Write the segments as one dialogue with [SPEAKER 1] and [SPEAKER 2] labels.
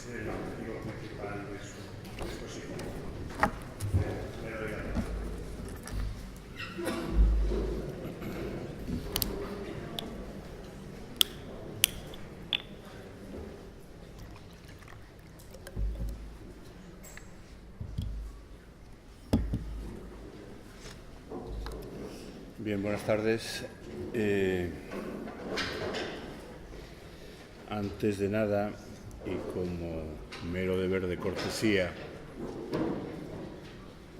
[SPEAKER 1] es el objetivo principal de su exposición. Le doy la palabra.
[SPEAKER 2] Bien, buenas tardes. Antes de nada, y como mero deber de cortesía,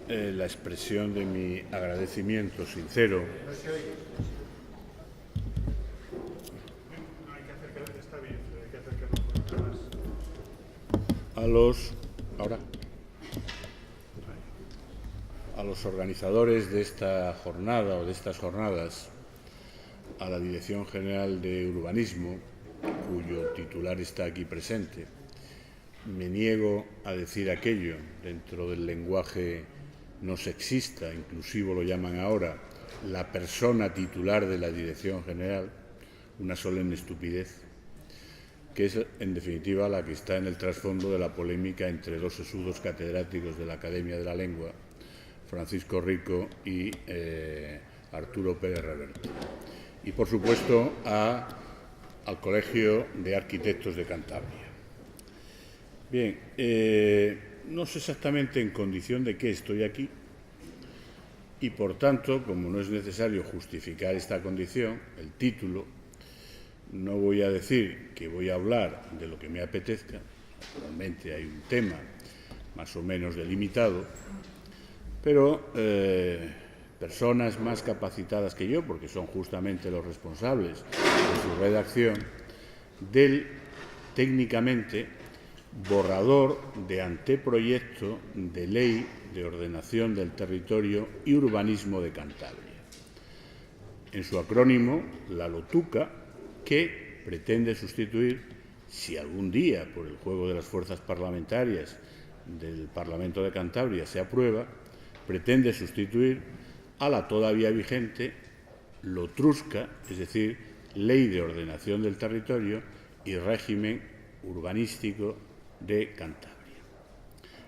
[SPEAKER 2] la expresión de mi agradecimiento sincero a los organizadores de esta jornada o de estas jornadas, a la Dirección General de Urbanismo, cuyo titular está aquí presente. Me niego a decir aquello dentro del lenguaje no sexista, inclusivo lo llaman ahora, la persona titular de la Dirección General, una solemne estupidez, que es en definitiva la que está en el trasfondo de la polémica entre dos sesudos catedráticos de la Academia de la Lengua, Francisco Rico y Arturo Pérez Reverte. Y, por supuesto, al Colegio de Arquitectos de Cantabria. Bien, no sé exactamente en condición de qué estoy aquí y, por tanto, como no es necesario justificar esta condición, el título, no voy a decir que voy a hablar de lo que me apetezca. Naturalmente hay un tema más o menos delimitado, pero personas más capacitadas que yo, porque son justamente los responsables de su redacción, del técnicamente borrador de anteproyecto de Ley de Ordenación del Territorio y Urbanismo de Cantabria. En su acrónimo, la LOTUCA, que pretende sustituir, si algún día, por el juego de las fuerzas parlamentarias del Parlamento de Cantabria se aprueba, pretende sustituir a la todavía vigente LOTRUSCA, es decir, Ley de Ordenación del Territorio y Régimen Urbanístico de Cantabria,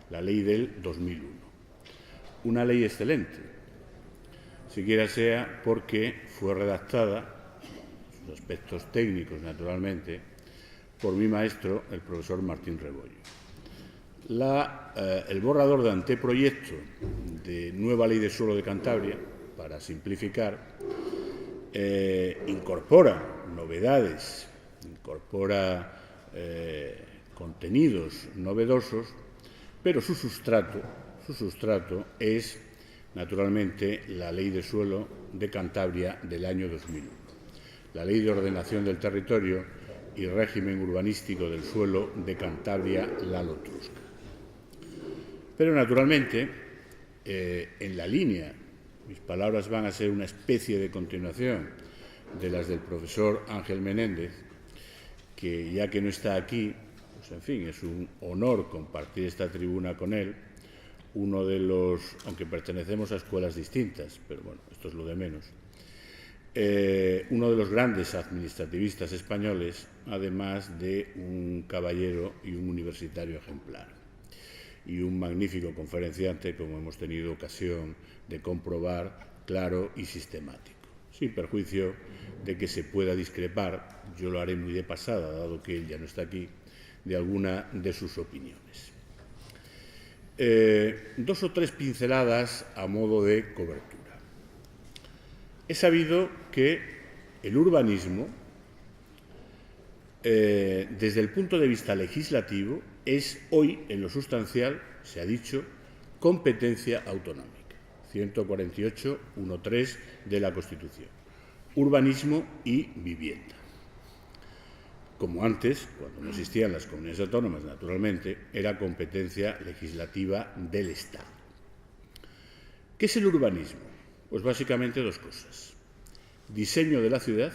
[SPEAKER 2] la ley del 2001. Una ley excelente, siquiera sea porque fue redactada, sus aspectos técnicos naturalmente, por mi maestro, el profesor Martín Rebollo. El borrador de anteproyecto de nueva ley de suelo de Cantabria, para simplificar, incorpora novedades, incorpora contenidos novedosos, pero su sustrato es, naturalmente, la Ley de Suelo de Cantabria del año 2001, la Ley de Ordenación del Territorio y Régimen Urbanístico del Suelo de Cantabria, la LOTRUSCA. Pero, naturalmente, en la línea, mis palabras van a ser una especie de continuación de las del profesor Ángel Menéndez, que ya que no está aquí, pues en fin, es un honor compartir esta tribuna con él, uno de los, aunque pertenecemos a escuelas distintas, pero bueno, esto es lo de menos, uno de los grandes administrativistas españoles, además de un caballero y un universitario ejemplar, y un magnífico conferenciante, como hemos tenido ocasión de comprobar, claro y sistemático, sin perjuicio de que se pueda discrepar, yo lo haré muy de pasada, dado que él ya no está aquí, de alguna de sus opiniones. Dos o tres pinceladas a modo de cobertura. He sabido que el urbanismo, desde el punto de vista legislativo, es hoy, en lo sustancial, se ha dicho, competencia autonómica. 148.1.3 de la Constitución. Urbanismo y vivienda. Como antes, cuando no existían las comunidades autónomas, naturalmente, era competencia legislativa del Estado. ¿Qué es el urbanismo? Pues básicamente dos cosas. Diseño de la ciudad,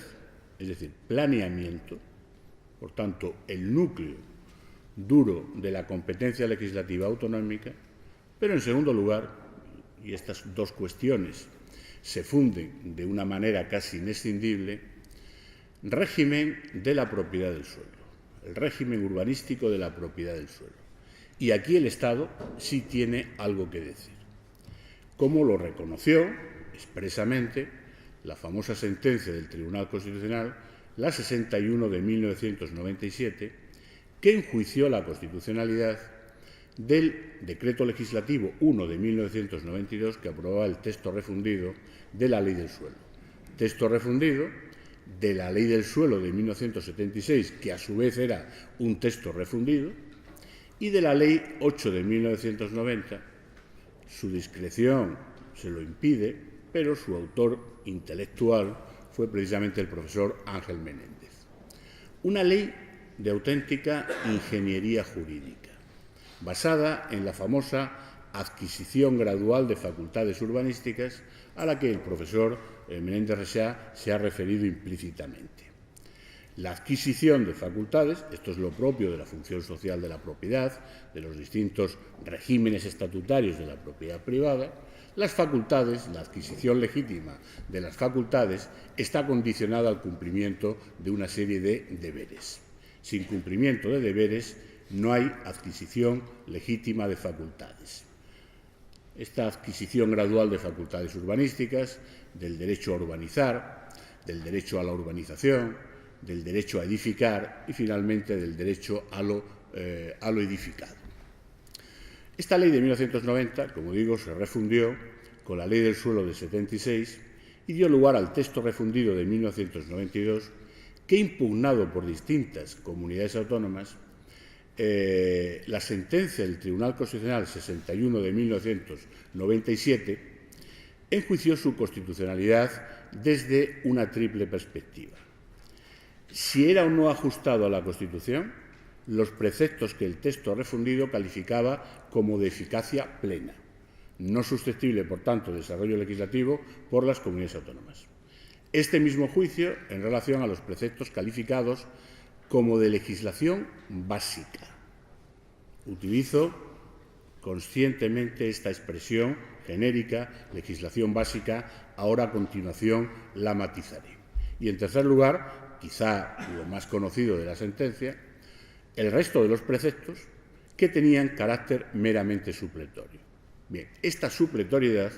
[SPEAKER 2] es decir, planeamiento, por tanto, el núcleo duro de la competencia legislativa autonómica, pero en segundo lugar, y estas dos cuestiones se funden de una manera casi inescindible, régimen de la propiedad del suelo. el régimen urbanístico de la propiedad del suelo. Y aquí el Estado sí tiene algo que decir. Como lo reconoció expresamente la famosa sentencia del Tribunal Constitucional, la 61 de 1997, que enjuició la constitucionalidad del Decreto Legislativo 1 de 1992 que aprobaba el texto refundido de la Ley del Suelo. Texto refundido de la Ley del Suelo de 1976, que a su vez era un texto refundido, y de la Ley 8 de 1990. Su discreción se lo impide, pero su autor intelectual fue precisamente el profesor Ángel Menéndez. Una ley de auténtica ingeniería jurídica, basada en la famosa adquisición gradual de facultades urbanísticas a la que el profesor Menéndez Rexach se ha referido implícitamente. La adquisición de facultades, esto es lo propio de la función social de la propiedad, de los distintos regímenes estatutarios de la propiedad privada. Las facultades, la adquisición legítima de las facultades está condicionada al cumplimiento de una serie de deberes. Sin cumplimiento de deberes no hay adquisición legítima de facultades. Esta adquisición gradual de facultades urbanísticas, del derecho a urbanizar, del derecho a la urbanización, del derecho a edificar y finalmente del derecho a lo edificado. Esta ley de 1990, como digo, se refundió con la Ley del Suelo de 76 y dio lugar al texto refundido de 1992 que, impugnado por distintas comunidades autónomas, la sentencia del Tribunal Constitucional 61 de 1997 enjuició su constitucionalidad desde una triple perspectiva. Si era o no ajustado a la Constitución, los preceptos que el texto refundido calificaba como de eficacia plena, no susceptible, por tanto, de desarrollo legislativo por las comunidades autónomas. Este mismo juicio en relación a los preceptos calificados como de legislación básica. Utilizo conscientemente esta expresión genérica, legislación básica, ahora a continuación la matizaré. Y en tercer lugar, quizá lo más conocido de la sentencia, el resto de los preceptos que tenían carácter meramente supletorio. Bien, esta supletoriedad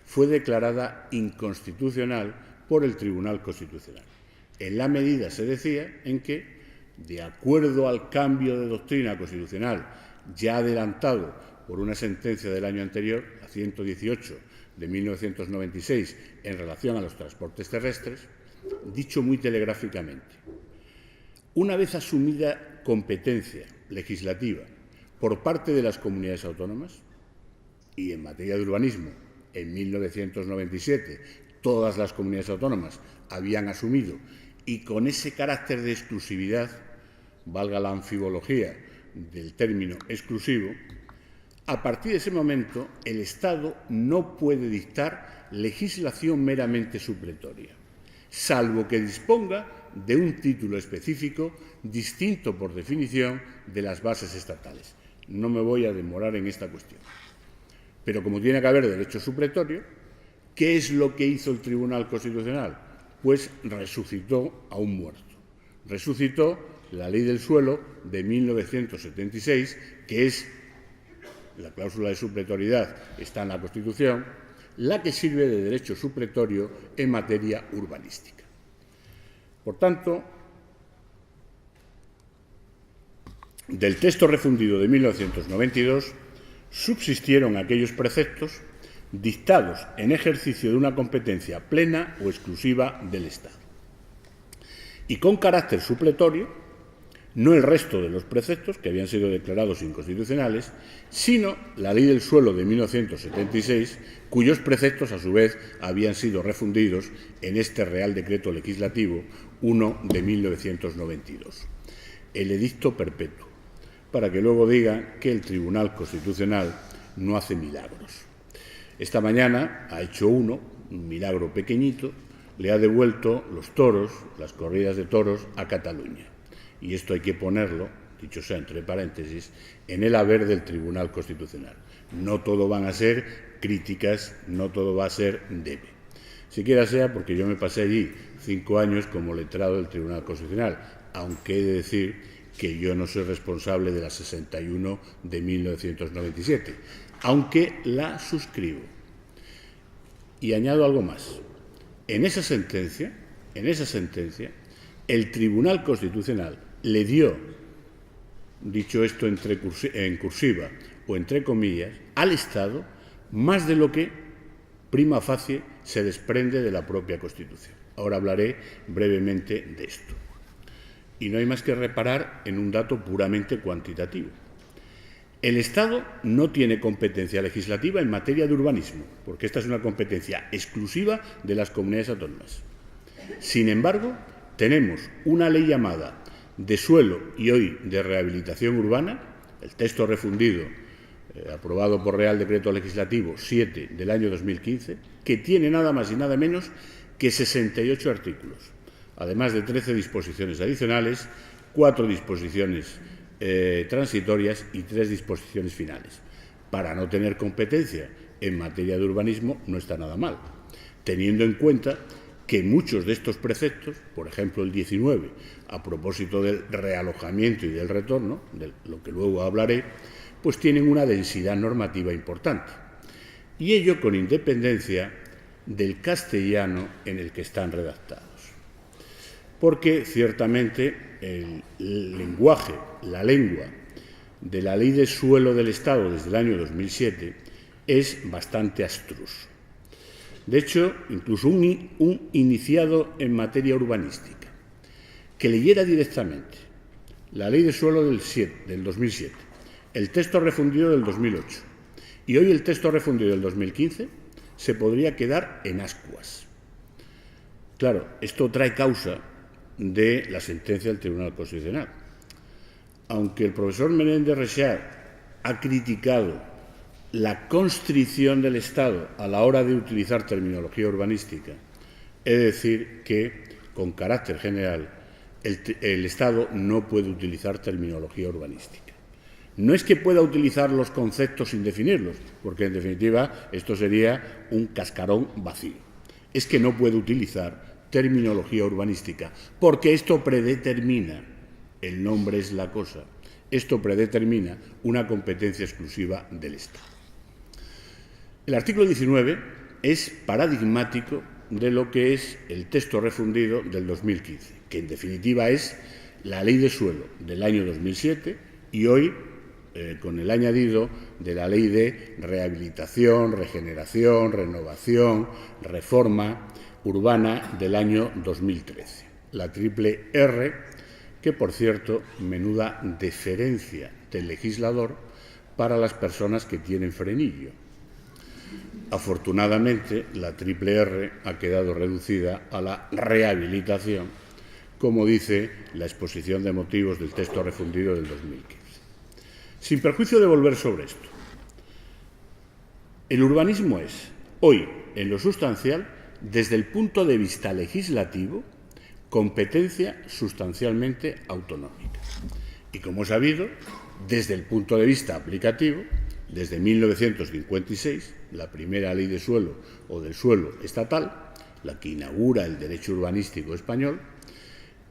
[SPEAKER 2] fue declarada inconstitucional por el Tribunal Constitucional. En la medida, se decía, en que, de acuerdo al cambio de doctrina constitucional ya adelantado por una sentencia del año anterior, la 118 de 1996, en relación a los transportes terrestres, dicho muy telegráficamente, una vez asumida competencia legislativa por parte de las comunidades autónomas, y en materia de urbanismo, en 1997, todas las comunidades autónomas habían asumido, y con ese carácter de exclusividad, valga la anfibología del término exclusivo, a partir de ese momento el Estado no puede dictar legislación meramente supletoria, salvo que disponga de un título específico distinto por definición de las bases estatales. No me voy a demorar en esta cuestión. Pero como tiene que haber derecho supletorio, ¿qué es lo que hizo el Tribunal Constitucional? Pues resucitó a un muerto. Resucitó la Ley del Suelo de 1976, que es, la cláusula de supletoriedad está en la Constitución, la que sirve de derecho supletorio en materia urbanística. Por tanto, del texto refundido de 1992 subsistieron aquellos preceptos dictados en ejercicio de una competencia plena o exclusiva del Estado. Y con carácter supletorio, no el resto de los preceptos que habían sido declarados inconstitucionales, sino la Ley del Suelo de 1976, cuyos preceptos, a su vez, habían sido refundidos en este Real Decreto Legislativo 1 de 1992. El edicto perpetuo, para que luego digan que el Tribunal Constitucional no hace milagros. Esta mañana ha hecho uno, un milagro pequeñito, le ha devuelto los toros, las corridas de toros, a Cataluña. Y esto hay que ponerlo, dicho sea entre paréntesis, en el haber del Tribunal Constitucional. No todo van a ser críticas, no todo va a ser debe. Siquiera sea porque yo me pasé allí 5 años como letrado del Tribunal Constitucional, aunque he de decir que yo no soy responsable de la 61 de 1997, aunque la suscribo. Y añado algo más. En esa sentencia, el Tribunal Constitucional le dio, dicho esto en cursiva o entre comillas, al Estado más de lo que prima facie se desprende de la propia Constitución. Ahora hablaré brevemente de esto. Y no hay más que reparar en un dato puramente cuantitativo. El Estado no tiene competencia legislativa en materia de urbanismo, porque esta es una competencia exclusiva de las comunidades autónomas. Sin embargo, tenemos una ley llamada de suelo y hoy de rehabilitación urbana, el texto refundido aprobado por Real Decreto Legislativo 7 del año 2015, que tiene nada más y nada menos que 68 artículos, además de 13 disposiciones adicionales, 4 disposiciones transitorias y 3 disposiciones finales. Para no tener competencia en materia de urbanismo no está nada mal, teniendo en cuenta que muchos de estos preceptos, por ejemplo el 19, a propósito del realojamiento y del retorno, de lo que luego hablaré, pues tienen una densidad normativa importante. Y ello con independencia del castellano en el que están redactados. Porque ciertamente el lenguaje, la lengua de la Ley de Suelo del Estado desde el año 2007 es bastante abstruso. De hecho, incluso un iniciado en materia urbanística que leyera directamente la Ley de Suelo del 2007, el texto refundido del 2008 y hoy el texto refundido del 2015, se podría quedar en ascuas. Claro, esto trae causa de la sentencia del Tribunal Constitucional. Aunque el profesor Menéndez Rexach ha criticado la constricción del Estado a la hora de utilizar terminología urbanística, he de decir que, con carácter general, el Estado no puede utilizar terminología urbanística. No es que pueda utilizar los conceptos sin definirlos, porque en definitiva esto sería un cascarón vacío. Es que no puede utilizar terminología urbanística, porque esto predetermina, el nombre es la cosa, esto predetermina una competencia exclusiva del Estado. El artículo 19 es paradigmático de lo que es el texto refundido del 2015, que en definitiva es la Ley de Suelo del año 2007 y hoy con el añadido de la Ley de Rehabilitación, Regeneración, Renovación, Reforma Urbana del año 2013, la triple R, que por cierto, menuda deferencia del legislador para las personas que tienen frenillo. Afortunadamente, la triple R ha quedado reducida a la rehabilitación, como dice la exposición de motivos del texto refundido del 2015. Sin perjuicio de volver sobre esto, el urbanismo es, hoy, en lo sustancial, desde el punto de vista legislativo, competencia sustancialmente autonómica. Y como es sabido, desde el punto de vista aplicativo, desde 1956, la primera ley de suelo o del suelo estatal, la que inaugura el derecho urbanístico español,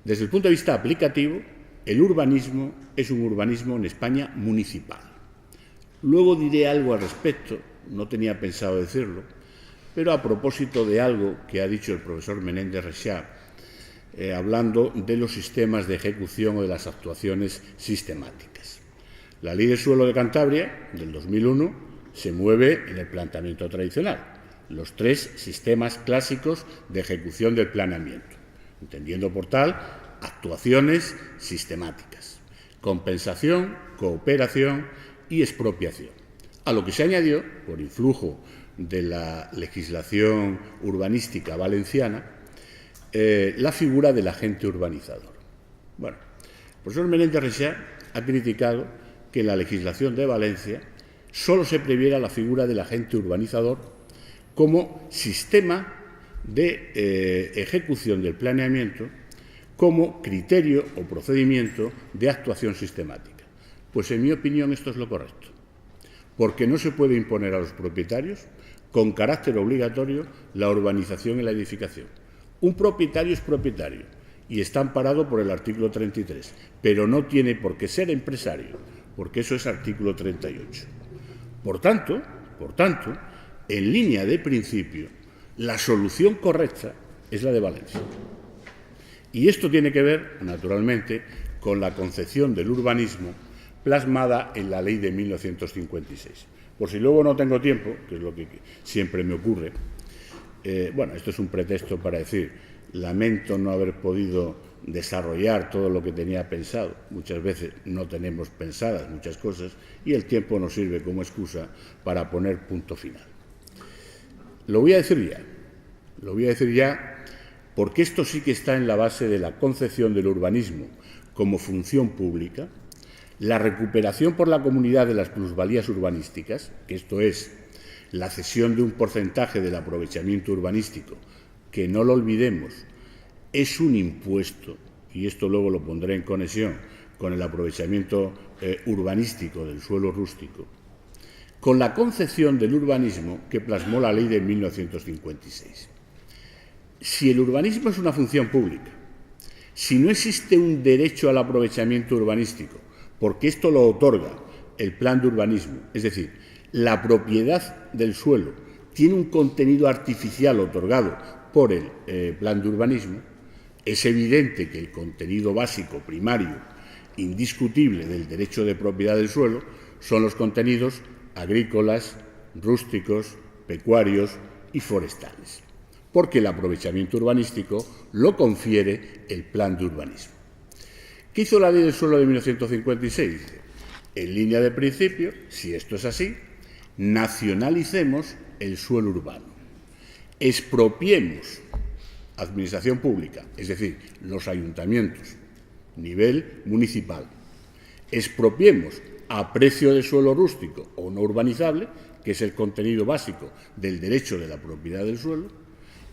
[SPEAKER 2] desde el punto de vista aplicativo, el urbanismo es un urbanismo en España municipal. Luego diré algo al respecto, no tenía pensado decirlo, pero a propósito de algo que ha dicho el profesor Menéndez Rexach, hablando de los sistemas de ejecución o de las actuaciones sistemáticas. La Ley de Suelo de Cantabria, del 2001, se mueve en el planteamiento tradicional, los 3 sistemas clásicos de ejecución del planeamiento, entendiendo por tal actuaciones sistemáticas, compensación, cooperación y expropiación, a lo que se añadió, por influjo de la legislación urbanística valenciana, la figura del agente urbanizador. Bueno, el profesor Menéndez Rexach ha criticado que en la legislación de Valencia solo se previera la figura del agente urbanizador como sistema de ejecución del planeamiento, como criterio o procedimiento de actuación sistemática. Pues en mi opinión esto es lo correcto, porque no se puede imponer a los propietarios con carácter obligatorio la urbanización y la edificación. Un propietario es propietario y está amparado por el artículo 33, pero no tiene por qué ser empresario, porque eso es artículo 38. Por tanto, en línea de principio, la solución correcta es la de Valencia. Y esto tiene que ver, naturalmente, con la concepción del urbanismo plasmada en la ley de 1956. Por si luego no tengo tiempo, que es lo que siempre me ocurre, esto es un pretexto para decir, lamento no haber podido desarrollar todo lo que tenía pensado. Muchas veces no tenemos pensadas muchas cosas y el tiempo nos sirve como excusa para poner punto final. Lo voy a decir ya, porque esto sí que está en la base de la concepción del urbanismo como función pública, la recuperación por la comunidad de las plusvalías urbanísticas, que esto es la cesión de un porcentaje del aprovechamiento urbanístico, que no lo olvidemos, es un impuesto, y esto luego lo pondré en conexión con el aprovechamiento urbanístico del suelo rústico, con la concepción del urbanismo que plasmó la ley de 1956. Si el urbanismo es una función pública, si no existe un derecho al aprovechamiento urbanístico, porque esto lo otorga el plan de urbanismo, es decir, la propiedad del suelo tiene un contenido artificial otorgado por el plan de urbanismo, es evidente que el contenido básico, primario, indiscutible del derecho de propiedad del suelo son los contenidos agrícolas, rústicos, pecuarios y forestales, porque el aprovechamiento urbanístico lo confiere el plan de urbanismo. ¿Qué hizo la ley del suelo de 1956? En línea de principio, si esto es así, nacionalicemos el suelo urbano, expropiemos administración pública, es decir, los ayuntamientos, nivel municipal, expropiemos a precio de suelo rústico o no urbanizable, que es el contenido básico del derecho de la propiedad del suelo,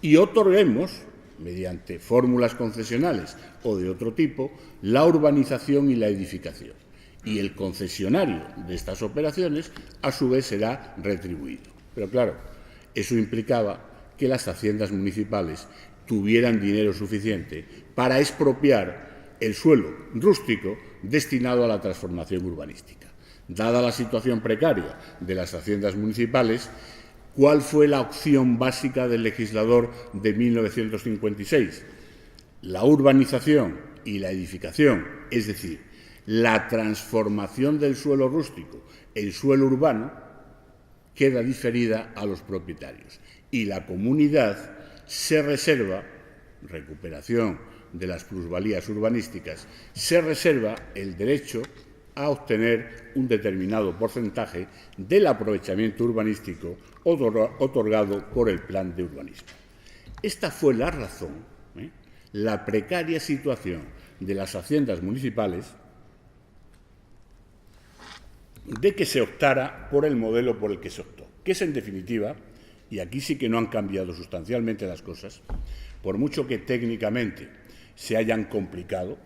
[SPEAKER 2] y otorguemos, mediante fórmulas concesionales o de otro tipo, la urbanización y la edificación. Y el concesionario de estas operaciones, a su vez, será retribuido. Pero claro, eso implicaba que las haciendas municipales tuvieran dinero suficiente para expropiar el suelo rústico destinado a la transformación urbanística. Dada la situación precaria de las haciendas municipales, ¿cuál fue la opción básica del legislador de 1956? La urbanización y la edificación, es decir, la transformación del suelo rústico, el suelo urbano, queda diferida a los propietarios y la comunidad se reserva, recuperación de las plusvalías urbanísticas, se reserva el derecho a obtener un determinado porcentaje del aprovechamiento urbanístico otorgado por el plan de urbanismo. Esta fue la razón, la precaria situación de las haciendas municipales, de que se optara por el modelo por el que se optó, que es en definitiva, y aquí sí que no han cambiado sustancialmente las cosas, por mucho que técnicamente se hayan complicado,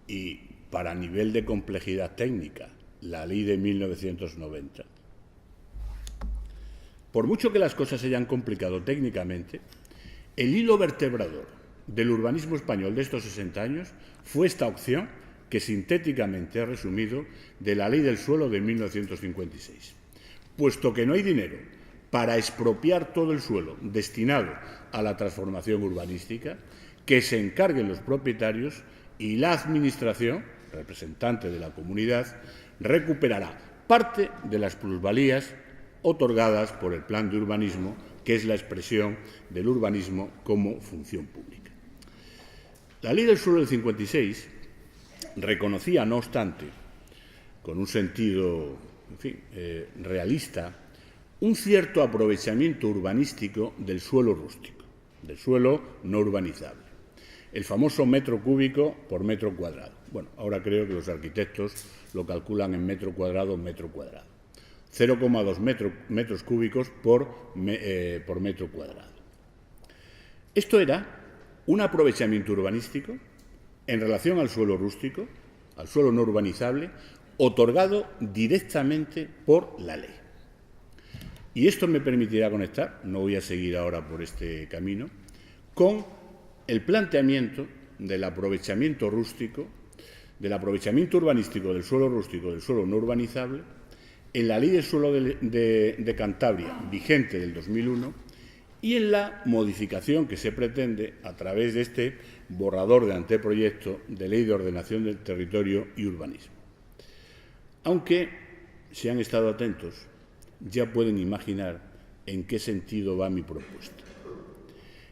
[SPEAKER 2] y para nivel de complejidad técnica, la ley de 1990, por mucho que las cosas se hayan complicado técnicamente, el hilo vertebrador del urbanismo español de estos 60 años fue esta opción que sintéticamente he resumido de la ley del suelo de 1956. Puesto que no hay dinero para expropiar todo el suelo destinado a la transformación urbanística, que se encarguen los propietarios y la Administración, representante de la comunidad, recuperará parte de las plusvalías otorgadas por el plan de urbanismo, que es la expresión del urbanismo como función pública. La ley del suelo del 56 reconocía, no obstante, con un sentido realista, un cierto aprovechamiento urbanístico del suelo rústico, del suelo no urbanizable, el famoso metro cúbico por metro cuadrado. Bueno, ahora creo que los arquitectos lo calculan en metro cuadrado, 0,2 metros cúbicos por metro cuadrado. Esto era un aprovechamiento urbanístico en relación al suelo rústico, al suelo no urbanizable, otorgado directamente por la ley. Y esto me permitirá conectar, no voy a seguir ahora por este camino, con el planteamiento del aprovechamiento rústico, del aprovechamiento urbanístico del suelo rústico, del suelo no urbanizable, en la Ley del Suelo de Cantabria, vigente del 2001, y en la modificación que se pretende a través de este borrador de anteproyecto de Ley de Ordenación del Territorio y Urbanismo. Aunque, si han estado atentos, ya pueden imaginar en qué sentido va mi propuesta.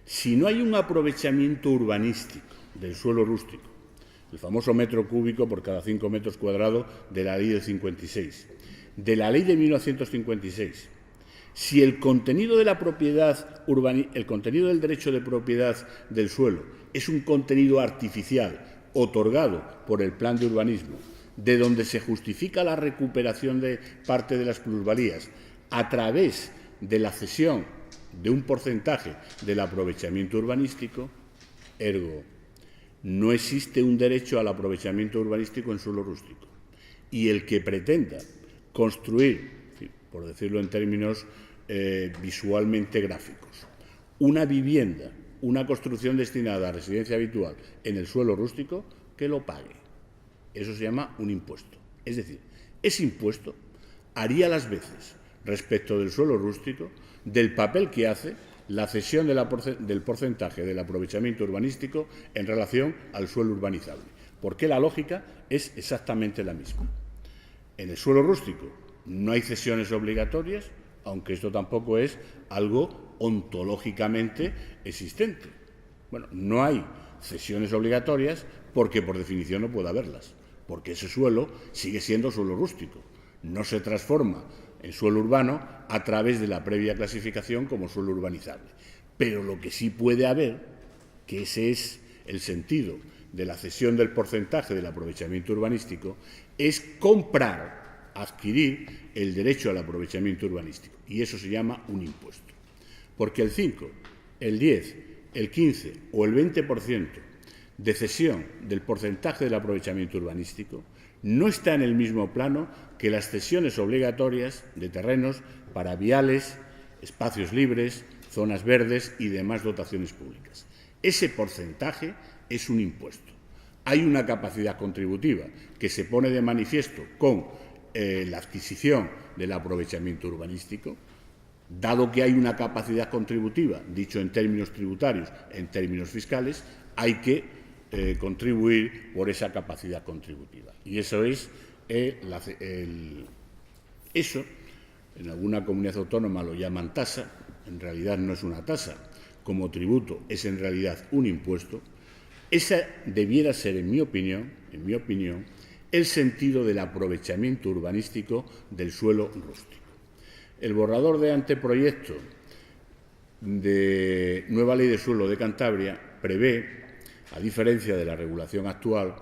[SPEAKER 2] Si no hay un aprovechamiento urbanístico del suelo rústico, el famoso metro cúbico por cada 5 metros cuadrados de la Ley del 56, de la Ley de 1956, si el contenido de la propiedad el contenido del derecho de propiedad del suelo es un contenido artificial otorgado por el plan de urbanismo, de donde se justifica la recuperación de parte de las plusvalías a través de la cesión de un porcentaje del aprovechamiento urbanístico, ergo, no existe un derecho al aprovechamiento urbanístico en suelo rústico. Y el que pretenda construir, por decirlo en términos visualmente gráficos, una vivienda, una construcción destinada a residencia habitual en el suelo rústico, que lo pague. Eso se llama un impuesto. Es decir, ese impuesto haría las veces, respecto del suelo rústico, del papel que hace la cesión del porcentaje del aprovechamiento urbanístico en relación al suelo urbanizable, porque la lógica es exactamente la misma. En el suelo rústico no hay cesiones obligatorias, aunque esto tampoco es algo ontológicamente existente. Bueno, no hay cesiones obligatorias porque por definición no puede haberlas, porque ese suelo sigue siendo suelo rústico, no se transforma en suelo urbano a través de la previa clasificación como suelo urbanizable. Pero lo que sí puede haber, que ese es el sentido de la cesión del porcentaje del aprovechamiento urbanístico, es comprar, adquirir el derecho al aprovechamiento urbanístico. Y eso se llama un impuesto. Porque el 5, el 10, el 15 o el 20% de cesión del porcentaje del aprovechamiento urbanístico no está en el mismo plano que las cesiones obligatorias de terrenos para viales, espacios libres, zonas verdes y demás dotaciones públicas. Ese porcentaje es un impuesto. Hay una capacidad contributiva que se pone de manifiesto con la adquisición del aprovechamiento urbanístico. Dado que hay una capacidad contributiva, dicho en términos tributarios, en términos fiscales, hay que contribuir por esa capacidad contributiva. Y eso es eso, en alguna comunidad autónoma lo llaman tasa, en realidad no es una tasa, como tributo es en realidad un impuesto. Esa debiera ser, en mi opinión, el sentido del aprovechamiento urbanístico del suelo rústico. El borrador de anteproyecto de nueva Ley de Suelo de Cantabria prevé, a diferencia de la regulación actual,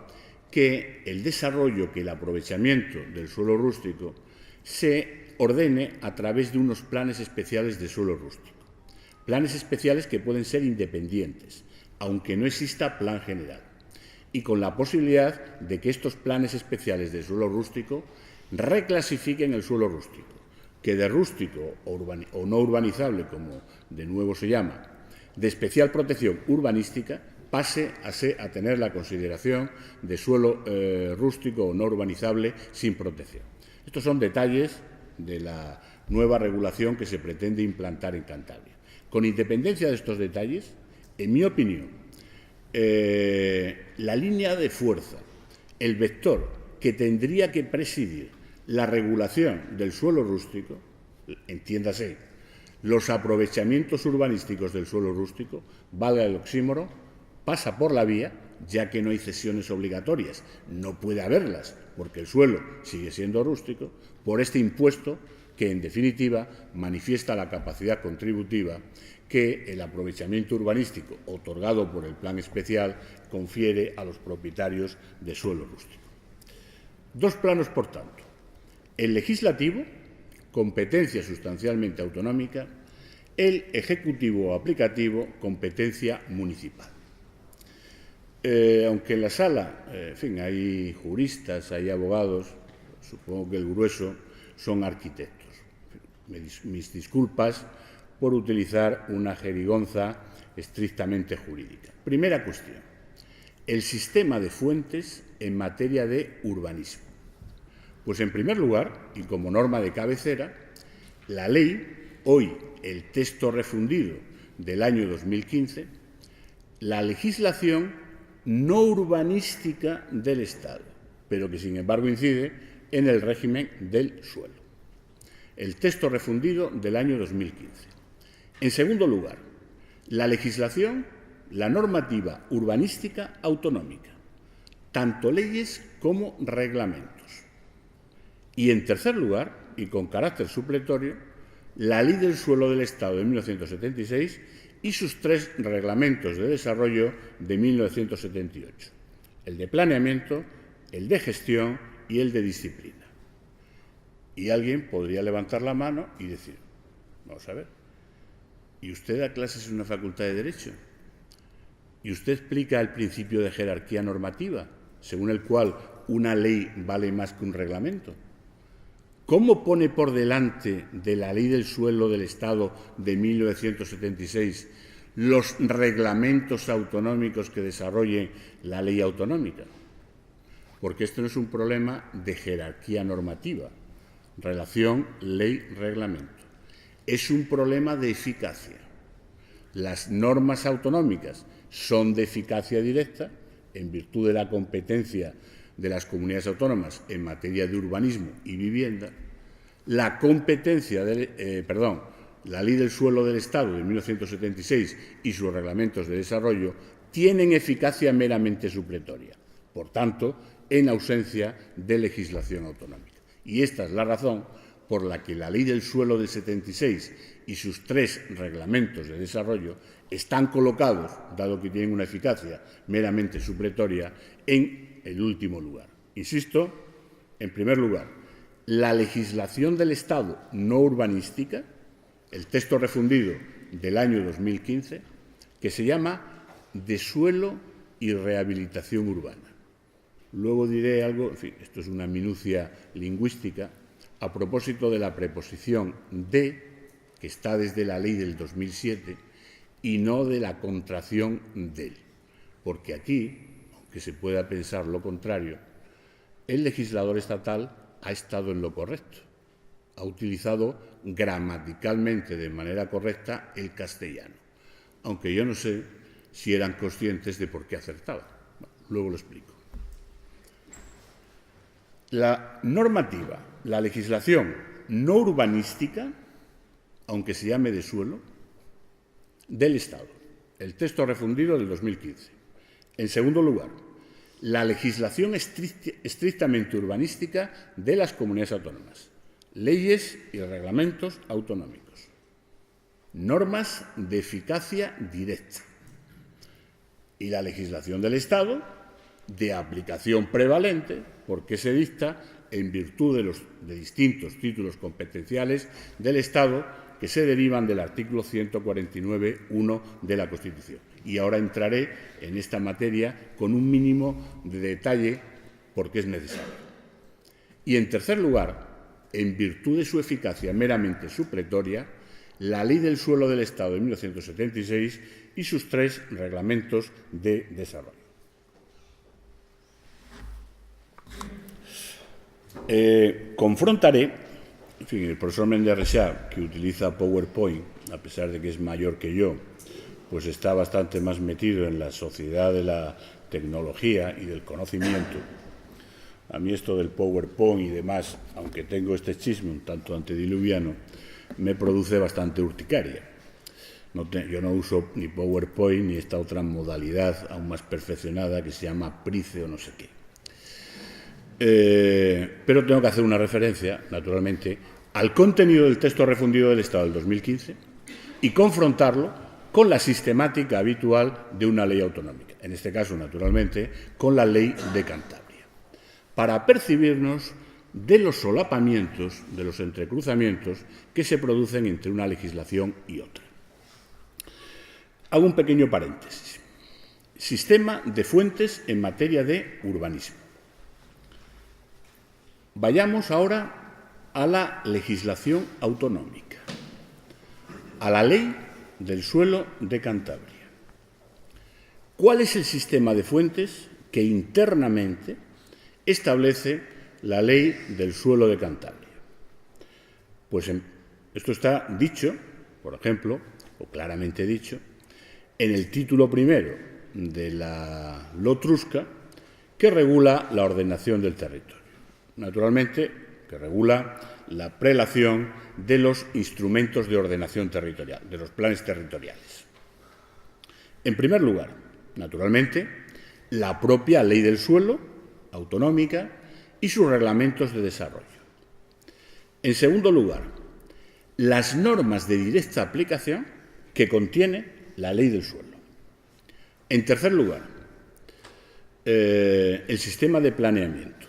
[SPEAKER 2] que el desarrollo, que el aprovechamiento del suelo rústico se ordene a través de unos planes especiales de suelo rústico. Planes especiales que pueden ser independientes, aunque no exista plan general, y con la posibilidad de que estos planes especiales de suelo rústico reclasifiquen el suelo rústico, que de rústico o no urbanizable, como de nuevo se llama, de especial protección urbanística, pase a tener la consideración de suelo rústico o no urbanizable sin protección. Estos son detalles de la nueva regulación que se pretende implantar en Cantabria. Con independencia de estos detalles, en mi opinión, la línea de fuerza, el vector que tendría que presidir la regulación del suelo rústico, entiéndase, los aprovechamientos urbanísticos del suelo rústico, valga el oxímoron, pasa por la vía, ya que no hay cesiones obligatorias, no puede haberlas, porque el suelo sigue siendo rústico, por este impuesto que, en definitiva, manifiesta la capacidad contributiva que el aprovechamiento urbanístico otorgado por el plan especial confiere a los propietarios de suelo rústico. Dos planos, por tanto. El legislativo, competencia sustancialmente autonómica; el ejecutivo o aplicativo, competencia municipal. Aunque en la sala, hay juristas, hay abogados, supongo que el grueso son arquitectos. Mis disculpas por utilizar una jerigonza estrictamente jurídica. Primera cuestión. el sistema de fuentes en materia de urbanismo. Pues en primer lugar, y como norma de cabecera, la ley, hoy el texto refundido del año 2015, la legislación no urbanística del Estado, pero que sin embargo incide en el régimen del suelo. El texto refundido del año 2015. En segundo lugar, la legislación, la normativa urbanística autonómica, tanto leyes como reglamentos. Y en tercer lugar, y con carácter supletorio, la Ley del Suelo del Estado de 1976 y sus 3 reglamentos de desarrollo de 1978, el de planeamiento, el de gestión y el de disciplina. Y alguien podría levantar la mano y decir, vamos a ver, ¿y usted da clases en una facultad de Derecho? ¿Y usted explica el principio de jerarquía normativa, según el cual una ley vale más que un reglamento? ¿Cómo pone por delante de la Ley del Suelo del Estado de 1976 los reglamentos autonómicos que desarrollen la ley autonómica? Porque esto no es un problema de jerarquía normativa, relación ley-reglamento. Es un problema de eficacia. Las normas autonómicas son de eficacia directa en virtud de la competencia de las comunidades autónomas en materia de urbanismo y vivienda. La competencia la Ley del Suelo del Estado de 1976 y sus reglamentos de desarrollo tienen eficacia meramente supletoria, por tanto, en ausencia de legislación autonómica. Y esta es la razón por la que la Ley del Suelo del 76 y sus 3 reglamentos de desarrollo están colocados, dado que tienen una eficacia meramente supletoria, en el último lugar. Insisto, en primer lugar, la legislación del Estado no urbanística, el texto refundido del año 2015, que se llama de suelo y rehabilitación urbana. Luego diré algo, en fin, esto es una minucia lingüística, a propósito de la preposición de, que está desde la ley del 2007, y no de la contracción del. Porque aquí, aunque se pueda pensar lo contrario, el legislador estatal ha estado en lo correcto. Ha utilizado gramaticalmente de manera correcta el castellano, aunque yo no sé si eran conscientes de por qué acertaba. Luego lo explico. La normativa, la legislación no urbanística, aunque se llame de suelo, del Estado, el texto refundido del 2015. En segundo lugar, la legislación estrictamente urbanística de las comunidades autónomas, leyes y reglamentos autonómicos, normas de eficacia directa y la legislación del Estado de aplicación prevalente, porque se dicta en virtud de distintos títulos competenciales del Estado que se derivan del artículo 149.1 de la Constitución. Y ahora entraré en esta materia con un mínimo de detalle porque es necesario. Y en tercer lugar, en virtud de su eficacia meramente supletoria, la Ley del Suelo del Estado de 1976 y sus 3 reglamentos de desarrollo. Confrontaré, en fin, el profesor Méndez Rexach, que utiliza PowerPoint, a pesar de que es mayor que yo, pues está bastante más metido en la sociedad de la tecnología y del conocimiento. A mí esto del PowerPoint y demás, aunque tengo este chisme un tanto antediluviano, me produce bastante urticaria. Yo no uso ni PowerPoint ni esta otra modalidad aún más perfeccionada que se llama Price o no sé qué. Pero tengo que hacer una referencia, naturalmente, al contenido del texto refundido del Estado del 2015 y confrontarlo con la sistemática habitual de una ley autonómica, en este caso, naturalmente, con la Ley de Cantabria, para percibirnos de los solapamientos, de los entrecruzamientos que se producen entre una legislación y otra. Hago un pequeño paréntesis. Sistema de fuentes en materia de urbanismo. Vayamos ahora a la legislación autonómica, a la Ley del Suelo de Cantabria. ¿Cuál es el sistema de fuentes que internamente establece la Ley del Suelo de Cantabria? Pues esto está dicho, por ejemplo, o claramente dicho, en el título primero de la Lotrusca, que regula la ordenación del territorio. Naturalmente, que regula la prelación de los instrumentos de ordenación territorial, de los planes territoriales. En primer lugar, naturalmente, la propia Ley del Suelo, autonómica, y sus reglamentos de desarrollo. En segundo lugar, las normas de directa aplicación que contiene la Ley del Suelo. En tercer lugar, el sistema de planeamiento,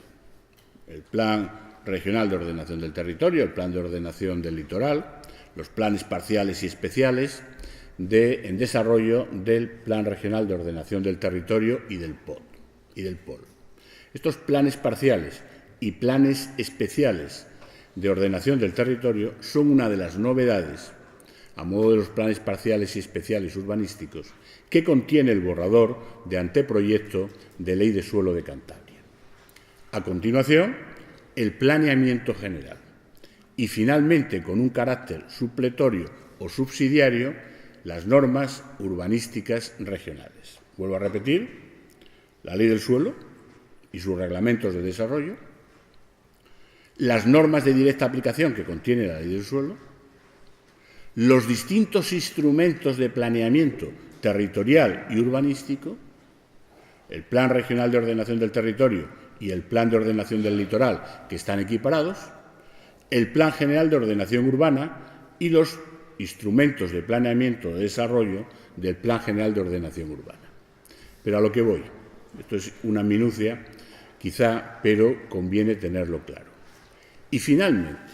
[SPEAKER 2] el Plan Regional de Ordenación del Territorio, el Plan de Ordenación del Litoral, los planes parciales y especiales en desarrollo del Plan Regional de Ordenación del Territorio y del POL. Estos planes parciales y planes especiales de ordenación del territorio son una de las novedades, a modo de los planes parciales y especiales urbanísticos, que contiene el borrador de anteproyecto de Ley de Suelo de Cantabria. A continuación, el planeamiento general y, finalmente, con un carácter supletorio o subsidiario, las normas urbanísticas regionales. Vuelvo a repetir, la Ley del Suelo y sus reglamentos de desarrollo, las normas de directa aplicación que contiene la Ley del Suelo, los distintos instrumentos de planeamiento territorial y urbanístico, el Plan Regional de Ordenación del Territorio y el Plan de Ordenación del Litoral, que están equiparados, el Plan General de Ordenación Urbana y los instrumentos de planeamiento de desarrollo del Plan General de Ordenación Urbana. Pero a lo que voy, esto es una minucia, quizá, pero conviene tenerlo claro. Y finalmente,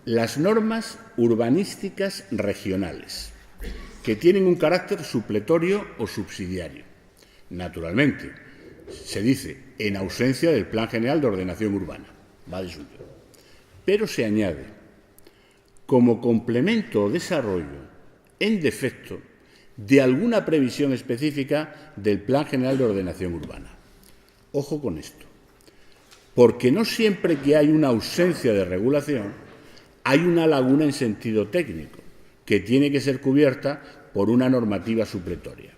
[SPEAKER 2] las normas urbanísticas regionales, que tienen un carácter supletorio o subsidiario. Naturalmente, se dice en ausencia del Plan General de Ordenación Urbana, va de suyo. Pero se añade, como complemento o desarrollo, en defecto, de alguna previsión específica del Plan General de Ordenación Urbana. Ojo con esto, porque no siempre que hay una ausencia de regulación, hay una laguna en sentido técnico, que tiene que ser cubierta por una normativa supletoria.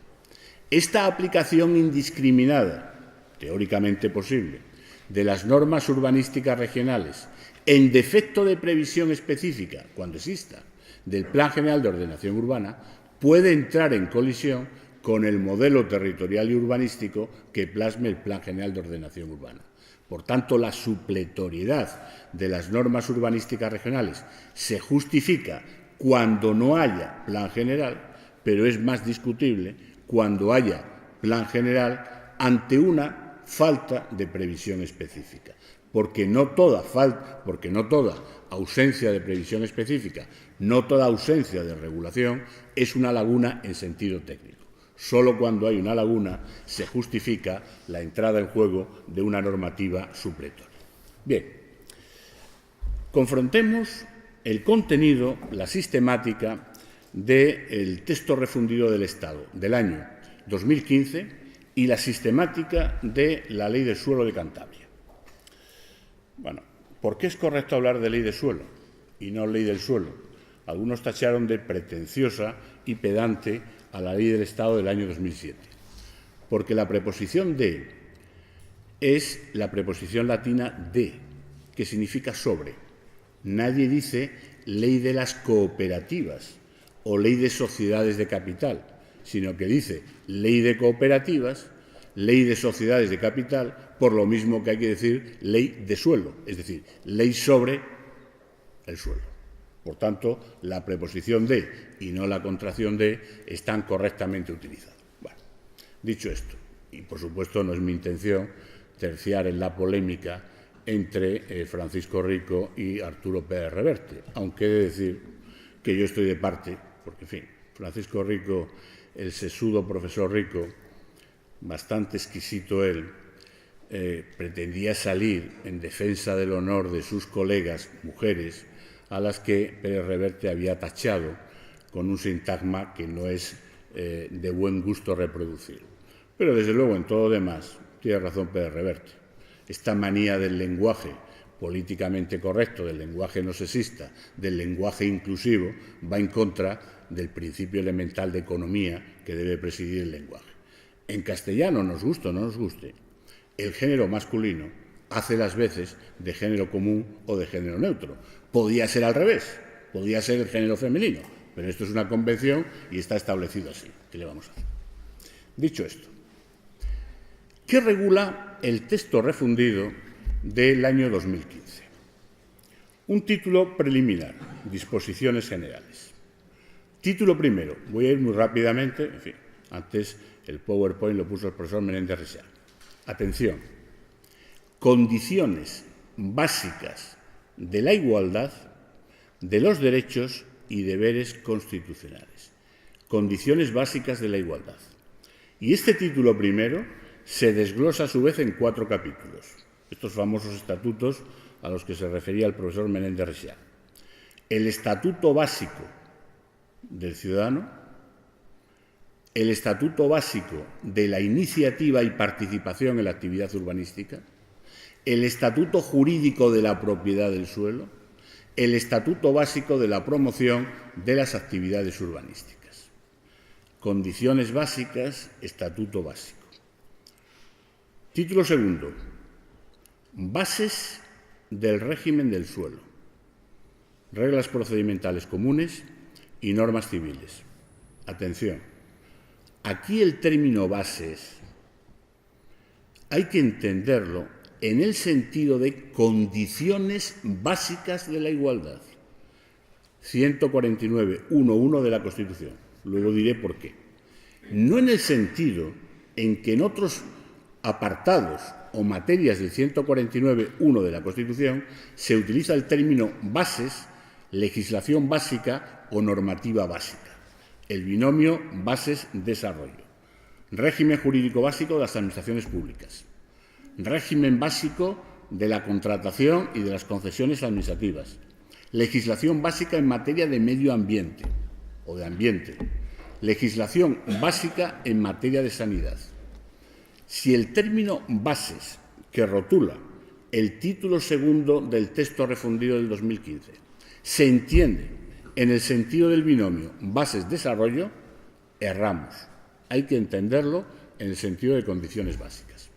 [SPEAKER 2] Esta aplicación indiscriminada, teóricamente posible, de las normas urbanísticas regionales, en defecto de previsión específica, cuando exista, del Plan General de Ordenación Urbana, puede entrar en colisión con el modelo territorial y urbanístico que plasme el Plan General de Ordenación Urbana. Por tanto, la supletoriedad de las normas urbanísticas regionales se justifica cuando no haya plan general, pero es más discutible cuando haya plan general ante una falta de previsión específica. Porque no toda ausencia de previsión específica, no toda ausencia de regulación es una laguna en sentido técnico. Solo cuando hay una laguna se justifica la entrada en juego de una normativa supletoria. Bien, confrontemos el contenido, la sistemática del texto refundido del Estado del año 2015 y la sistemática de la Ley del Suelo de Cantabria. Bueno, ¿por qué es correcto hablar de Ley de Suelo y no Ley del Suelo? Algunos tacharon de pretenciosa y pedante a la Ley del Estado del año 2007, porque la preposición de es la preposición latina de, que significa sobre. Nadie dice ley de las cooperativas o ley de sociedades de capital, sino que dice ley de cooperativas, ley de sociedades de capital, por lo mismo que hay que decir ley de suelo, es decir, ley sobre el suelo. Por tanto, la preposición de y no la contracción de están correctamente utilizadas. Bueno, dicho esto, y por supuesto no es mi intención terciar en la polémica entre Francisco Rico y Arturo Pérez Reverte, aunque he de decir que yo estoy de parte, porque, en fin, Francisco Rico, el sesudo profesor Rico, bastante exquisito él, pretendía salir en defensa del honor de sus colegas mujeres, a las que Pérez Reverte había tachado con un sintagma que no es de buen gusto reproducir. Pero, desde luego, en todo lo demás, tiene razón Pérez Reverte. Esta manía del lenguaje políticamente correcto, del lenguaje no sexista, del lenguaje inclusivo, va en contra del principio elemental de economía que debe presidir el lenguaje. En castellano, nos guste o no nos guste, el género masculino hace las veces de género común o de género neutro. Podía ser al revés, podía ser el género femenino, pero esto es una convención y está establecido así. ¿Qué le vamos a hacer? Dicho esto, ¿qué regula el texto refundido del año 2015? Un título preliminar, disposiciones generales. Título primero, voy a ir muy rápidamente, en fin, antes el PowerPoint lo puso el profesor Menéndez Risial. Atención, condiciones básicas de la igualdad, de los derechos y deberes constitucionales. Condiciones básicas de la igualdad. Y este título primero se desglosa a su vez en 4 capítulos, estos famosos estatutos a los que se refería el profesor Menéndez Risial. El estatuto básico del ciudadano, el estatuto básico de la iniciativa y participación en la actividad urbanística, el estatuto jurídico de la propiedad del suelo, el estatuto básico de la promoción de las actividades urbanísticas. Condiciones básicas, estatuto básico. Título segundo, bases del régimen del suelo, reglas procedimentales comunes y normas civiles. Atención, aquí el término bases hay que entenderlo en el sentido de condiciones básicas de la igualdad. 149.1.1 de la Constitución. Luego diré por qué. No en el sentido en que en otros apartados o materias del 149.1 de la Constitución se utiliza el término bases, legislación básica o normativa básica. El binomio bases-desarrollo. Régimen jurídico básico de las administraciones públicas. Régimen básico de la contratación y de las concesiones administrativas. Legislación básica en materia de medio ambiente o de ambiente. Legislación básica en materia de sanidad. Si el término bases, que rotula el título segundo del texto refundido del 2015, se entiende en el sentido del binomio bases-desarrollo, erramos. Hay que entenderlo en el sentido de condiciones básicas.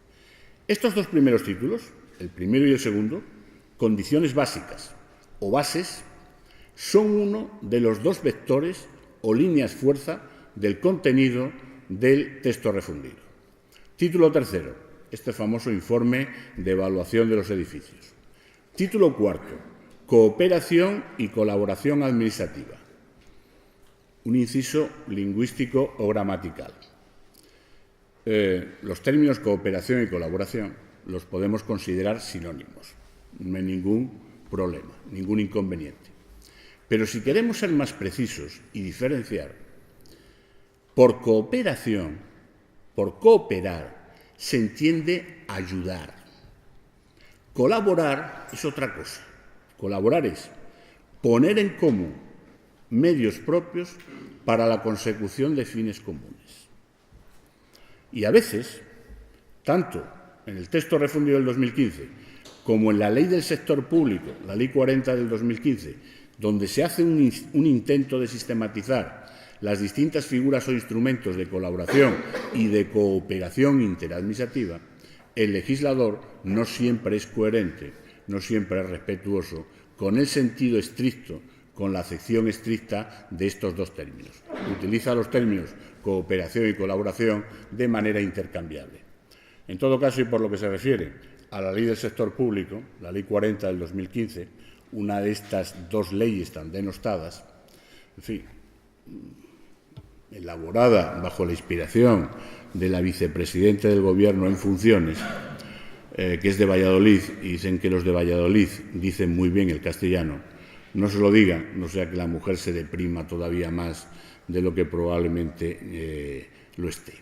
[SPEAKER 2] Estos 2 primeros títulos, el primero y el segundo, condiciones básicas o bases, son uno de los 2 vectores o líneas fuerza del contenido del texto refundido. Título tercero, este famoso informe de evaluación de los edificios. Título cuarto, cooperación y colaboración administrativa. Un inciso lingüístico o gramatical. Los términos cooperación y colaboración los podemos considerar sinónimos. No hay ningún problema, ningún inconveniente. Pero si queremos ser más precisos y diferenciar, por cooperación, por cooperar, se entiende ayudar. Colaborar es otra cosa. Colaborar es poner en común medios propios para la consecución de fines comunes. Y a veces, tanto en el texto refundido del 2015 como en la Ley del Sector Público, la Ley 40 del 2015, donde se hace un intento de sistematizar las distintas figuras o instrumentos de colaboración y de cooperación interadministrativa, el legislador no siempre es coherente, no siempre es respetuoso con el sentido estricto, con la acepción estricta de estos 2 términos. Utiliza los términos cooperación y colaboración de manera intercambiable. En todo caso, y por lo que se refiere a la Ley del Sector Público, la Ley 40 del 2015, una de estas 2 leyes tan denostadas, en fin, elaborada bajo la inspiración de la vicepresidenta del Gobierno en funciones, que es de Valladolid, y dicen que los de Valladolid dicen muy bien el castellano, no se lo digan, no sea que la mujer se deprima todavía más de lo que probablemente lo esté.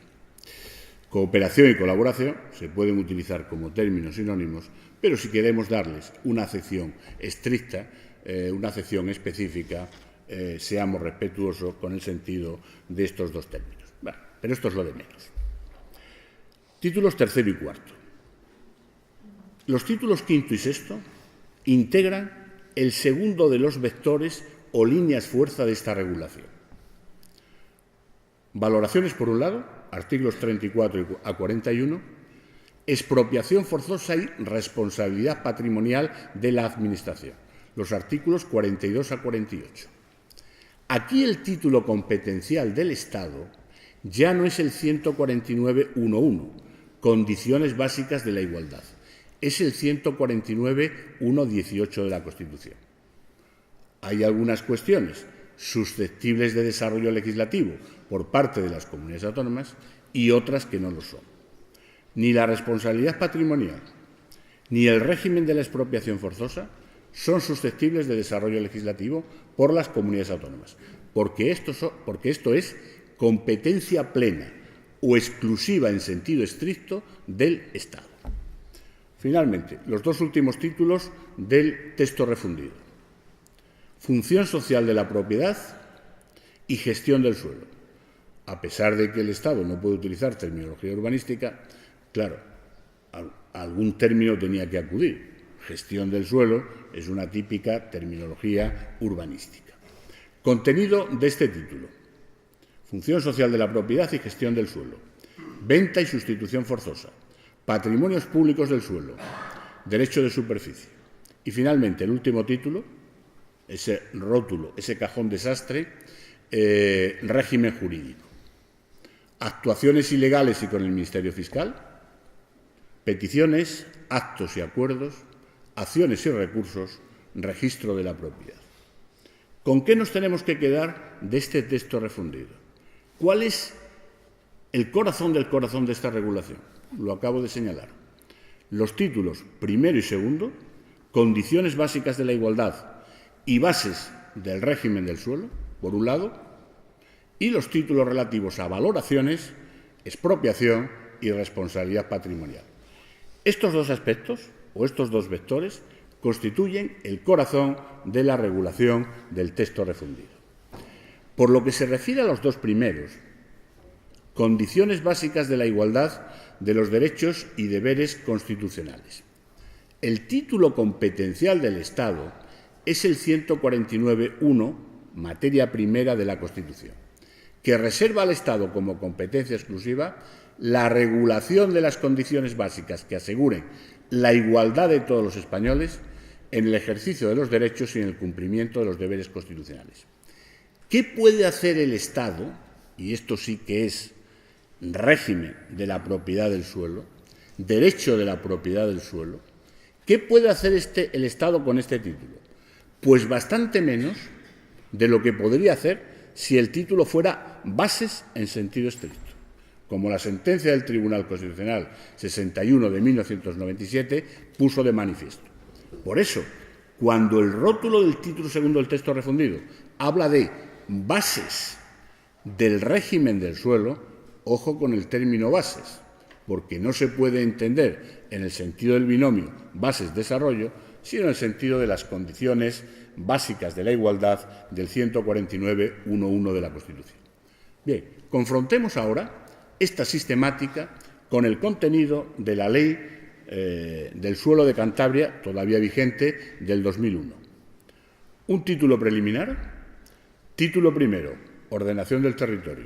[SPEAKER 2] Cooperación y colaboración se pueden utilizar como términos sinónimos, pero si queremos darles una acepción estricta, una acepción específica, seamos respetuosos con el sentido de estos 2 términos. Bueno, pero esto es lo de menos. Títulos tercero y cuarto. Los títulos quinto y sexto integran el segundo de los vectores o líneas fuerza de esta regulación. Valoraciones, por un lado, artículos 34 a 41, expropiación forzosa y responsabilidad patrimonial de la Administración, los artículos 42 a 48. Aquí el título competencial del Estado ya no es el 149.1.1, condiciones básicas de la igualdad, es el 149.1.18 de la Constitución. Hay algunas cuestiones susceptibles de desarrollo legislativo por parte de las comunidades autónomas y otras que no lo son. Ni la responsabilidad patrimonial ni el régimen de la expropiación forzosa son susceptibles de desarrollo legislativo por las comunidades autónomas, porque esto es competencia plena o exclusiva en sentido estricto del Estado. Finalmente, los dos últimos títulos del texto refundido. Función social de la propiedad y gestión del suelo. A pesar de que el Estado no puede utilizar terminología urbanística, claro, a algún término tenía que acudir. Gestión del suelo es una típica terminología urbanística. Contenido de este título. Función social de la propiedad y gestión del suelo. Venta y sustitución forzosa. Patrimonios públicos del suelo. Derecho de superficie. Y finalmente, el último título, ese rótulo, ese cajón desastre, régimen jurídico. Actuaciones ilegales y con el Ministerio Fiscal. Peticiones, actos y acuerdos, acciones y recursos, registro de la propiedad. ¿Con qué nos tenemos que quedar de este texto refundido? ¿Cuál es el corazón de esta regulación? Lo acabo de señalar. Los títulos primero y segundo, condiciones básicas de la igualdad y bases del régimen del suelo, por un lado, y los títulos relativos a valoraciones, expropiación y responsabilidad patrimonial. Estos dos aspectos, o estos dos vectores, constituyen el corazón de la regulación del texto refundido. Por lo que se refiere a los dos primeros, condiciones básicas de la igualdad de los derechos y deberes constitucionales. El título competencial del Estado es el 149.1, materia primera de la Constitución, que reserva al Estado como competencia exclusiva la regulación de las condiciones básicas que aseguren la igualdad de todos los españoles en el ejercicio de los derechos y en el cumplimiento de los deberes constitucionales. ¿Qué puede hacer el Estado? Y esto sí que es régimen de la propiedad del suelo, derecho de la propiedad del suelo. ¿Qué puede hacer el Estado con este título? Pues bastante menos de lo que podría hacer si el título fuera bases en sentido estricto, como la sentencia del Tribunal Constitucional 61 de 1997 puso de manifiesto. Por eso, cuando el rótulo del título segundo del texto refundido habla de bases del régimen del suelo, ojo con el término bases, porque no se puede entender en el sentido del binomio bases-desarrollo, sino en el sentido de las condiciones básicas de la igualdad del 149.1.1 de la Constitución. Bien, confrontemos ahora esta sistemática con el contenido de la Ley del Suelo de Cantabria, todavía vigente, del 2001. Un título preliminar. Título primero, ordenación del territorio.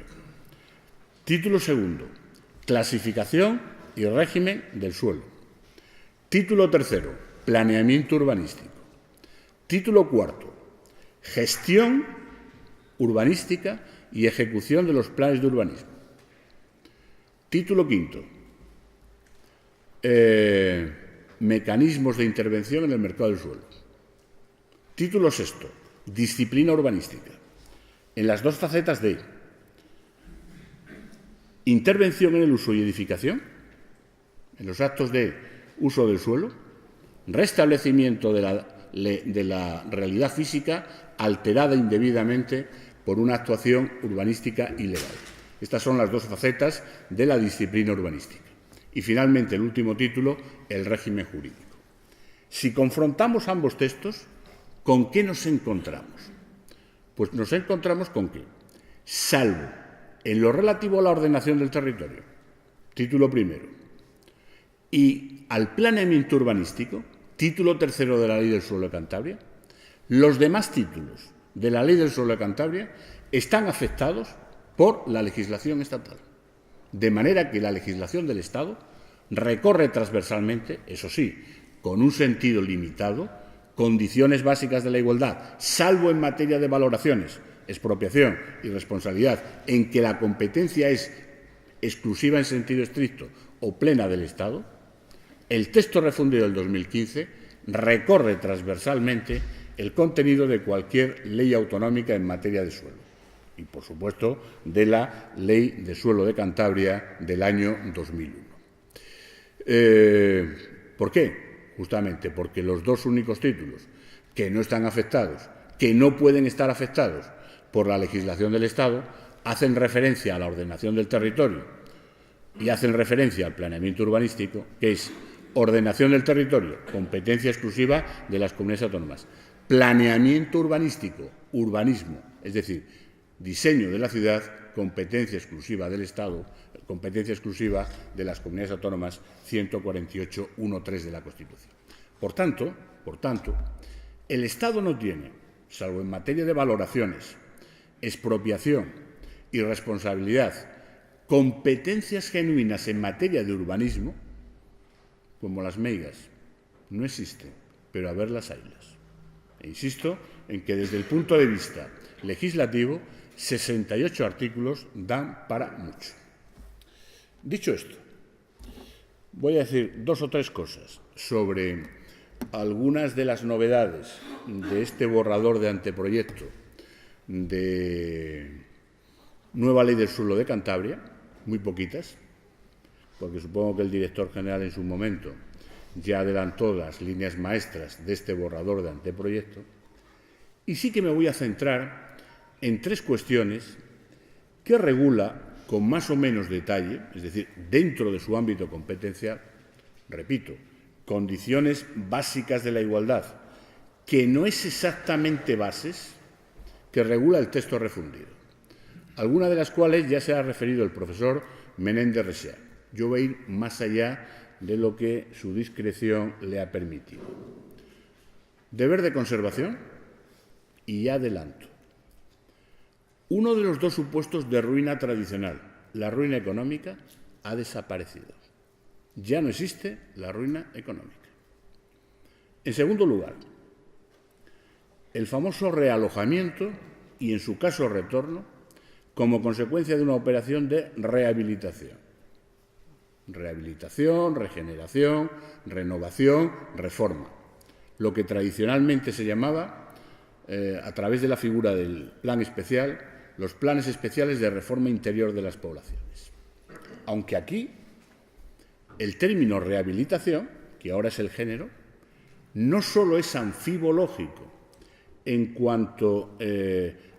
[SPEAKER 2] Título segundo, clasificación y régimen del suelo. Título tercero, planeamiento urbanístico. Título cuarto, gestión urbanística y ejecución de los planes de urbanismo. Título quinto, mecanismos de intervención en el mercado del suelo. Título sexto, disciplina urbanística. En las dos facetas de intervención en el uso y edificación, en los actos de uso del suelo, restablecimiento de la realidad física alterada indebidamente por una actuación urbanística ilegal. Estas son las dos facetas de la disciplina urbanística. Y finalmente, el último título, el régimen jurídico. Si confrontamos ambos textos, ¿con qué nos encontramos? Pues nos encontramos con que, salvo en lo relativo a la ordenación del territorio, título primero, y al planeamiento urbanístico, título tercero de la Ley del Suelo de Cantabria, los demás títulos de la Ley del Suelo de Cantabria están afectados por la legislación estatal. De manera que la legislación del Estado recorre transversalmente, eso sí, con un sentido limitado, condiciones básicas de la igualdad, salvo en materia de valoraciones, expropiación y responsabilidad, en que la competencia es exclusiva en sentido estricto o plena del Estado. El texto refundido del 2015 recorre transversalmente el contenido de cualquier ley autonómica en materia de suelo y, por supuesto, de la Ley de Suelo de Cantabria del año 2001. ¿Por qué? Justamente porque los dos únicos títulos que no están afectados, que no pueden estar afectados por la legislación del Estado, hacen referencia a la ordenación del territorio y hacen referencia al planeamiento urbanístico, que es ordenación del territorio, competencia exclusiva de las comunidades autónomas. Planeamiento urbanístico, urbanismo, es decir, diseño de la ciudad, competencia exclusiva del Estado, competencia exclusiva de las comunidades autónomas, 148.1.3 de la Constitución. Por tanto, el Estado no tiene, salvo en materia de valoraciones, expropiación y responsabilidad, competencias genuinas en materia de urbanismo, como las meigas. No existen, pero a verlas haylas. E insisto en que desde el punto de vista legislativo, 68 artículos dan para mucho. Dicho esto, voy a decir dos o tres cosas sobre algunas de las novedades de este borrador de anteproyecto de nueva Ley del Suelo de Cantabria, muy poquitas, porque supongo que el director general en su momento ya adelantó las líneas maestras de este borrador de anteproyecto, y sí que me voy a centrar en tres cuestiones que regula con más o menos detalle, es decir, dentro de su ámbito competencial, repito, condiciones básicas de la igualdad, que no es exactamente bases, que regula el texto refundido, algunas de las cuales ya se ha referido el profesor Menéndez Rexach. Yo voy a ir más allá de lo que su discreción le ha permitido. Deber de conservación, y ya adelanto. Uno de los dos supuestos de ruina tradicional, la ruina económica, ha desaparecido. Ya no existe la ruina económica. En segundo lugar, el famoso realojamiento y, en su caso, retorno, como consecuencia de una operación de rehabilitación. Rehabilitación, regeneración, renovación, reforma. Lo que tradicionalmente se llamaba, a través de la figura del plan especial, los planes especiales de reforma interior de las poblaciones. Aunque aquí el término rehabilitación, que ahora es el género, no solo es anfibológico en cuanto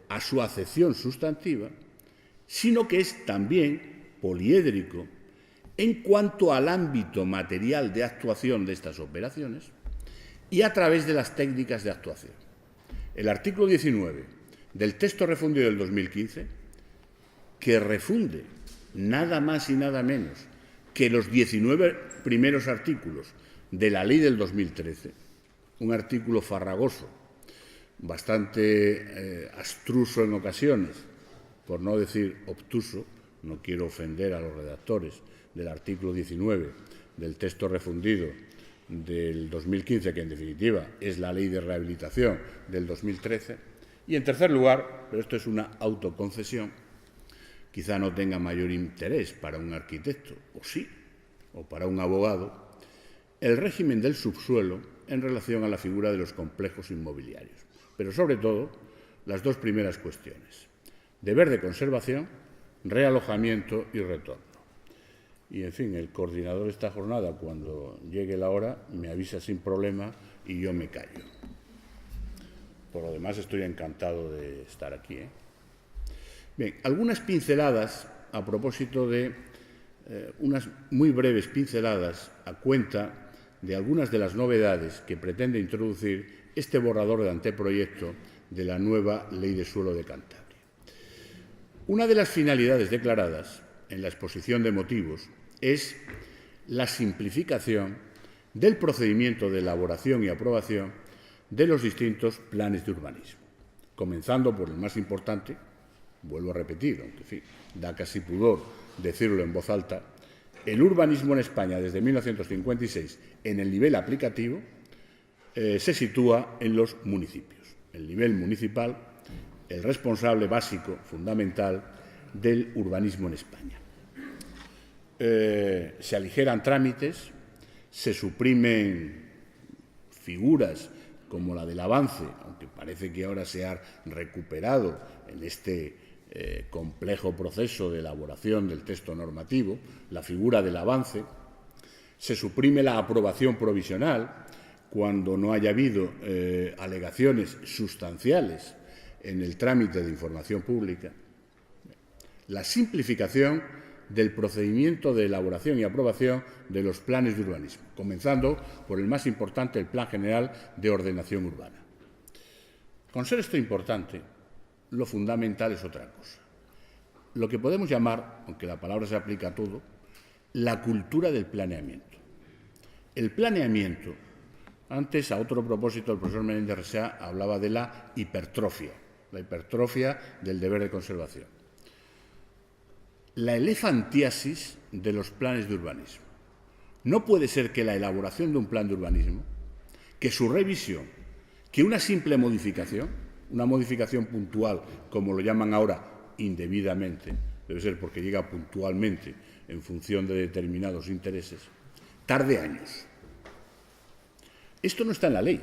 [SPEAKER 2] a su acepción sustantiva, sino que es también poliédrico en cuanto al ámbito material de actuación de estas operaciones y a través de las técnicas de actuación. El artículo 19 del texto refundido del 2015, que refunde nada más y nada menos que los 19 primeros artículos de la ley del 2013, un artículo farragoso, bastante abstruso en ocasiones, por no decir obtuso, no quiero ofender a los redactores del artículo 19 del texto refundido del 2015, que en definitiva es la ley de rehabilitación del 2013. Y en tercer lugar, pero esto es una autoconcesión, quizá no tenga mayor interés para un arquitecto, o sí, o para un abogado, el régimen del subsuelo en relación a la figura de los complejos inmobiliarios. Pero sobre todo, las dos primeras cuestiones: deber de conservación, realojamiento y retorno. Y, en fin, el coordinador de esta jornada, cuando llegue la hora, me avisa sin problema y yo me callo. Por lo demás, estoy encantado de estar aquí. Bien, algunas pinceladas a propósito de unas muy breves pinceladas a cuenta de algunas de las novedades que pretende introducir este borrador de anteproyecto de la nueva Ley de Suelo de Cantabria. Una de las finalidades declaradas en la exposición de motivos es la simplificación del procedimiento de elaboración y aprobación de los distintos planes de urbanismo, comenzando por el más importante, vuelvo a repetir, aunque en fin, da casi pudor decirlo en voz alta, el urbanismo en España desde 1956 en el nivel aplicativo se sitúa en los municipios. El nivel municipal, el responsable básico, fundamental del urbanismo en España. Se aligeran trámites, se suprimen figuras como la del avance, aunque parece que ahora se ha recuperado en este complejo proceso de elaboración del texto normativo, la figura del avance. Se suprime la aprobación provisional cuando no haya habido alegaciones sustanciales en el trámite de información pública. La simplificación del procedimiento de elaboración y aprobación de los planes de urbanismo, comenzando por el más importante, el Plan General de Ordenación Urbana. Con ser esto importante, lo fundamental es otra cosa. Lo que podemos llamar, aunque la palabra se aplica a todo, la cultura del planeamiento. El planeamiento, antes a otro propósito el profesor Menéndez Rexach hablaba de la hipertrofia del deber de conservación. La elefantiasis de los planes de urbanismo. No puede ser que la elaboración de un plan de urbanismo, que su revisión, que una simple modificación, una modificación puntual, como lo llaman ahora indebidamente, debe ser porque llega puntualmente en función de determinados intereses, tarde años. Esto no está en la ley,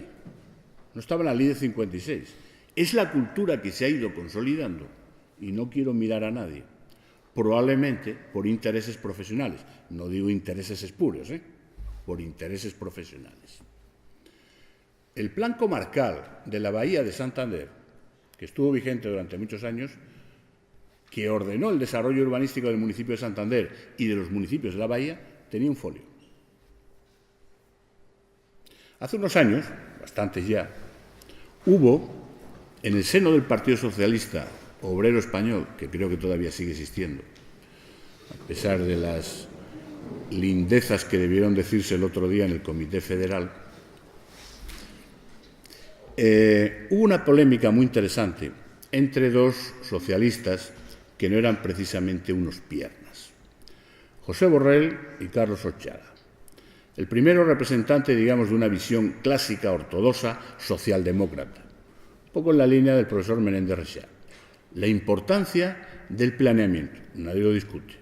[SPEAKER 2] no estaba en la ley de 56. Es la cultura que se ha ido consolidando, y no quiero mirar a nadie, probablemente por intereses profesionales. No digo intereses espurios, por intereses profesionales. El Plan Comarcal de la Bahía de Santander, que estuvo vigente durante muchos años, que ordenó el desarrollo urbanístico del municipio de Santander y de los municipios de la Bahía, tenía un folio. Hace unos años, bastantes ya, hubo en el seno del Partido Socialista Obrero Español, que creo que todavía sigue existiendo, a pesar de las lindezas que debieron decirse el otro día en el Comité Federal, hubo una polémica muy interesante entre dos socialistas que no eran precisamente unos piernas, José Borrell y Carlos Olchaga. El primero representante, digamos, de una visión clásica, ortodoxa, socialdemócrata, un poco en la línea del profesor Menéndez Rexach. La importancia del planeamiento, nadie lo discute,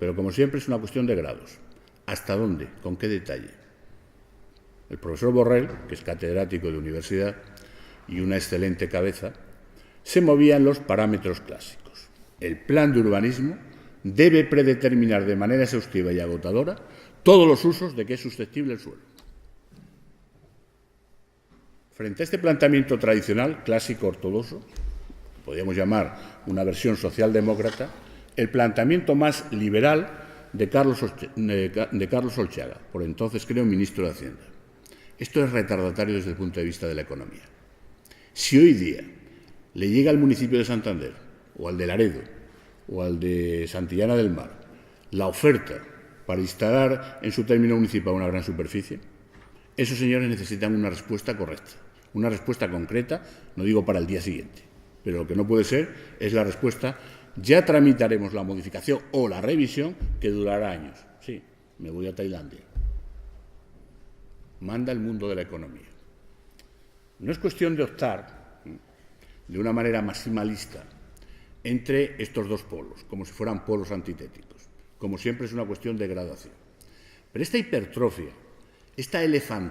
[SPEAKER 2] pero como siempre es una cuestión de grados. ¿Hasta dónde? ¿Con qué detalle? El profesor Borrell, que es catedrático de universidad y una excelente cabeza, se movía en los parámetros clásicos. El plan de urbanismo debe predeterminar de manera exhaustiva y agotadora todos los usos de que es susceptible el suelo. Frente a este planteamiento tradicional, clásico, ortodoxo, podríamos llamar una versión socialdemócrata, el planteamiento más liberal de Carlos Olchaga, por entonces creo ministro de Hacienda. Esto es retardatario desde el punto de vista de la economía. Si hoy día le llega al municipio de Santander, o al de Laredo, o al de Santillana del Mar, la oferta para instalar en su término municipal una gran superficie, esos señores necesitan una respuesta correcta, una respuesta concreta, no digo para el día siguiente, pero lo que no puede ser es la respuesta: ya tramitaremos la modificación o la revisión que durará años. Sí, me voy a Tailandia. Manda el mundo de la economía. No es cuestión de optar de una manera maximalista entre estos dos polos, como si fueran polos antitéticos. Como siempre, es una cuestión de gradación. Pero esta hipertrofia, esta elefantiasis